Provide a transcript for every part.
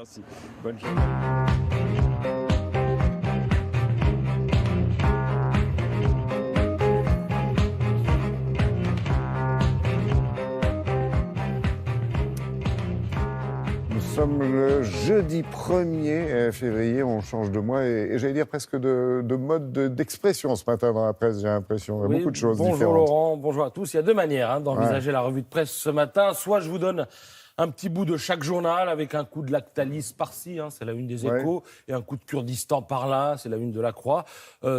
Merci. Bonne journée. Nous sommes le jeudi 1er février, on change de mois et j'allais dire presque de mode d'expression ce matin dans la presse, j'ai l'impression. Il y a beaucoup de choses bonjour différentes. Laurent, bonjour à tous. Il y a deux manières d'envisager la revue de presse ce matin. Soit je vous donne un petit bout de chaque journal avec un coup de Lactalis par-ci, c'est la une des Échos, et un coup de Kurdistan par-là, c'est la une de la Croix.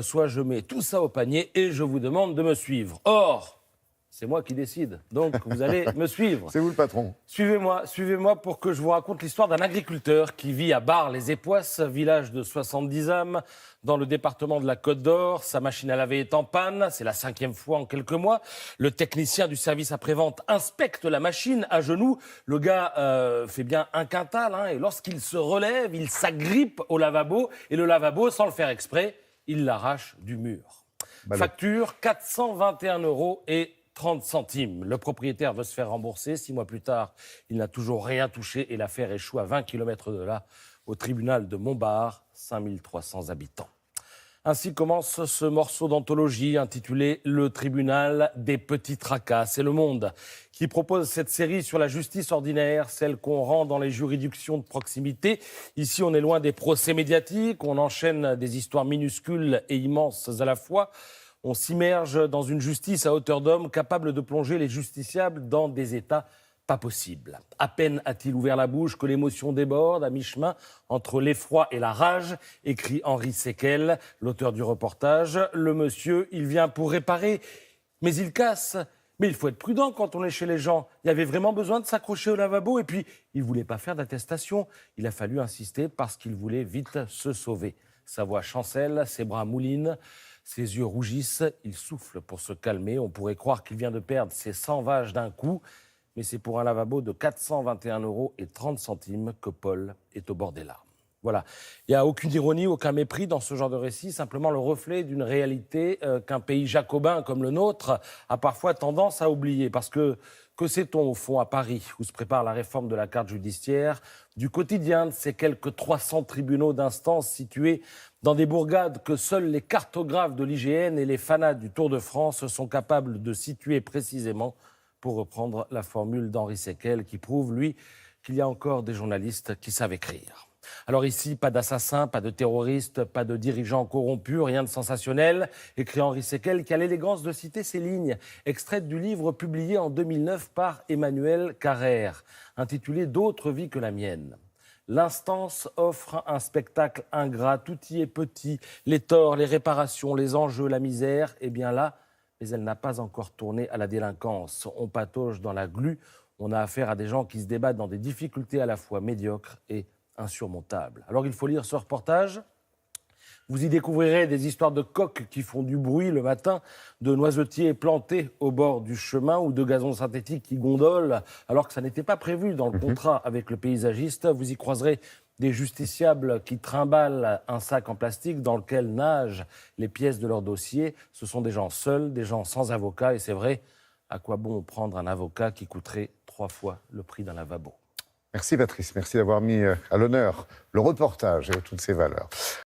Soit je mets tout ça au panier et je vous demande de me suivre. Or, c'est moi qui décide, donc vous allez me suivre. C'est vous le patron. Suivez-moi pour que je vous raconte l'histoire d'un agriculteur qui vit à Bar-les-Époisses, village de 70 âmes, dans le département de la Côte d'Or. Sa machine à laver est en panne, c'est la 5e fois en quelques mois. Le technicien du service après-vente inspecte la machine à genoux. Le gars fait bien un quintal, et lorsqu'il se relève, il s'agrippe au lavabo, et le lavabo, sans le faire exprès, il l'arrache du mur. Facture 421 € et 30 centimes. Le propriétaire veut se faire rembourser. 6 mois plus tard, il n'a toujours rien touché et l'affaire échoue à 20 km de là, au tribunal de Montbard, 5300 habitants. Ainsi commence ce morceau d'anthologie intitulé « Le tribunal des petits tracas ». C'est Le Monde qui propose cette série sur la justice ordinaire, celle qu'on rend dans les juridictions de proximité. Ici, on est loin des procès médiatiques, on enchaîne des histoires minuscules et immenses à la fois. On s'immerge dans une justice à hauteur d'homme capable de plonger les justiciables dans des états pas possibles. À peine a-t-il ouvert la bouche que l'émotion déborde à mi-chemin entre l'effroi et la rage, écrit Henri Sequel, l'auteur du reportage. Le monsieur, il vient pour réparer, mais il casse. Mais il faut être prudent quand on est chez les gens. Il y avait vraiment besoin de s'accrocher au lavabo et puis il ne voulait pas faire d'attestation. Il a fallu insister parce qu'il voulait vite se sauver. Sa voix chancelle, ses bras moulinent. Ses yeux rougissent, il souffle pour se calmer. On pourrait croire qu'il vient de perdre ses 100 vaches d'un coup. Mais c'est pour un lavabo de 421 € et 30 centimes que Paul est au bord des larmes. Voilà. Il n'y a aucune ironie, aucun mépris dans ce genre de récit. Simplement le reflet d'une réalité qu'un pays jacobin comme le nôtre a parfois tendance à oublier. Parce que sait-on au fond à Paris, où se prépare la réforme de la carte judiciaire, du quotidien de ces quelques 300 tribunaux d'instance situés dans des bourgades que seuls les cartographes de l'IGN et les fanats du Tour de France sont capables de situer précisément, pour reprendre la formule d'Henri Sequel, qui prouve, lui, qu'il y a encore des journalistes qui savent écrire. Alors ici, pas d'assassins, pas de terroristes, pas de dirigeants corrompus, rien de sensationnel, écrit Henri Sequel, qui a l'élégance de citer ces lignes, extraites du livre publié en 2009 par Emmanuel Carrère, intitulé « D'autres vies que la mienne ». L'instance offre un spectacle ingrat, tout y est petit, les torts, les réparations, les enjeux, la misère, et bien là, mais elle n'a pas encore tourné à la délinquance. On patauge dans la glu, on a affaire à des gens qui se débattent dans des difficultés à la fois médiocres et insurmontables. Alors il faut lire ce reportage. Vous y découvrirez des histoires de coqs qui font du bruit le matin, de noisetiers plantés au bord du chemin ou de gazons synthétiques qui gondolent alors que ça n'était pas prévu dans le contrat avec le paysagiste. Vous y croiserez des justiciables qui trimballent un sac en plastique dans lequel nagent les pièces de leur dossier. Ce sont des gens seuls, des gens sans avocat. Et c'est vrai, à quoi bon prendre un avocat qui coûterait 3 fois le prix d'un lavabo ? Merci Patrice, merci d'avoir mis à l'honneur le reportage et toutes ses valeurs.